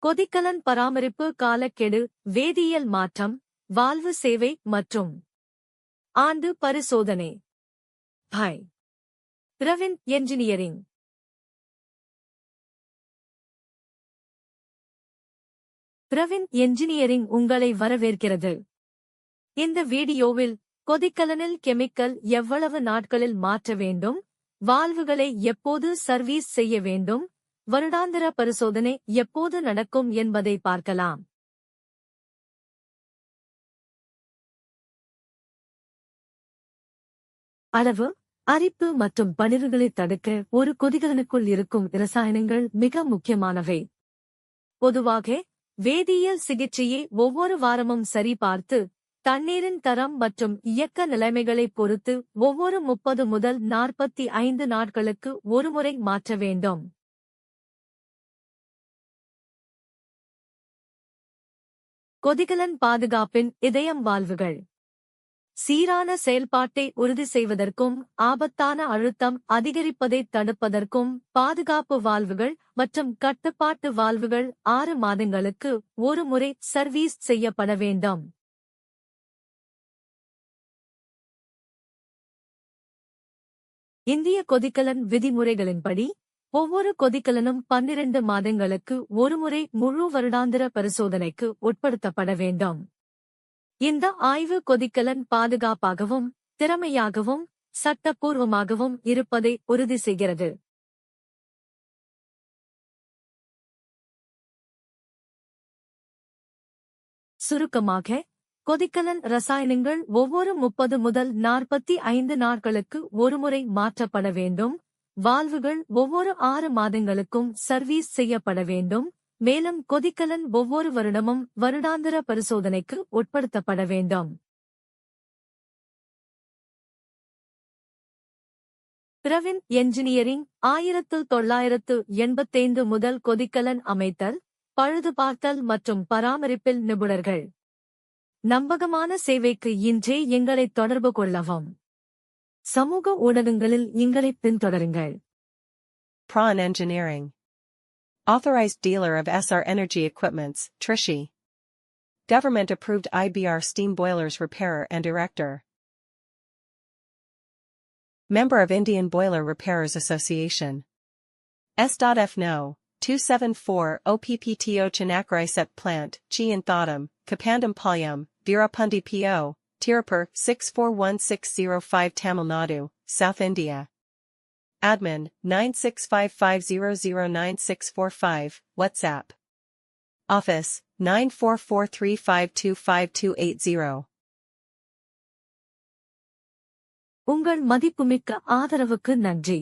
கொதிகலன் பராமரிப்பு காலக்கெடு, வேதியியல் மாற்றம், வால்வு சேவை மற்றும் ஆண்டு பரிசோதனை. By Praveen engineering. Praveen engineering உங்களை வரவேற்கிறது. இந்த வீடியோவில் கொதிகலனில் கெமிக்கல் எவ்வளவு நாட்களில் மாற்ற வேண்டும், வால்வுகளை எப்போது சர்வீஸ் செய்ய வேண்டும், வருடாந்திர பரிசோதனை எப்போது நடக்கும் என்பதை பார்க்கலாம். அளவு, அரிப்பு மற்றும் பணிவுகளை தடுக்க ஒரு கொதிகலனுக்குள் இருக்கும் இரசாயனங்கள் மிக முக்கியமானவை. பொதுவாக வேதியியல் சிகிச்சையை ஒவ்வொரு வாரமும் சரிபார்த்து தண்ணீரின் தரம் மற்றும் இயக்க நிலைமைகளைப் பொறுத்து ஒவ்வொரு 30 முதல் 45 நாட்களுக்கு ஒருமுறை மாற்ற வேண்டும். கொதிகலன் பாதுகாப்பின் இதயம் வால்வுகள். சீரான செயல்பாட்டை உறுதி செய்வதற்கும் ஆபத்தான அழுத்தம் அதிகரிப்பதைத் தடுப்பதற்கும் பாதுகாப்பு வால்வுகள் மற்றும் கட்டுப்பாட்டு வால்வுகள் 6 மாதங்களுக்கு ஒரு முறை சர்வீஸ் செய்யப்பட வேண்டும். இந்திய கொதிகலன் விதிமுறைகளின்படி ஒவ்வொரு கொதிகலனும் 12 மாதங்களுக்கு ஒருமுறை முழு வருடாந்திர பரிசோதனைக்கு உட்படுத்தப்பட வேண்டும். இந்த ஆய்வு கொதிகலன் பாதுகாப்பாகவும் திறமையாகவும் சட்டப்பூர்வமாகவும் இருப்பதை உறுதி செய்கிறது. சுருக்கமாக, கொதிகலன் ரசாயனங்கள் ஒவ்வொரு 30 முதல் 45 நாட்களுக்கு ஒருமுறை மாற்றப்பட வேண்டும். வால்வுகள் ஒவ்வொரு 6 மாதங்களுக்கும் சர்வீஸ் செய்யப்பட வேண்டும். மேலும் கொதிகலன் ஒவ்வொரு வருடமும் வருடாந்திர பரிசோதனைக்கு உட்படுத்தப்பட வேண்டும். பிரவின் என்ஜினியரிங் 1985 முதல் கொதிகலன் அமைத்தல், பழுதுபார்த்தல் மற்றும் பராமரிப்பில் நிபுணர்கள். நம்பகமான சேவைக்கு இன்றே எங்களை தொடர்பு கொள்ளவும். சமூக ஊடகங்களில் எங்களை பின்தொடருங்கள். Prawn Engineering. Authorized dealer of SR Energy Equipments, Trichy. Government approved IBR steam boilers repairer and erector. Member of Indian Boiler Repairers Association. S.F. No. 274 OPPTO Chanakraiset Plant, Chi and Thodam, Kapandam Palyam, Veerapundi P.O., Tirupur 641605 Tamil Nadu, South India. Admin 9655009645, WhatsApp. Office 9443525280. உங்கள் மதிப்புமிக்க ஆதரவுக்கு நன்றி.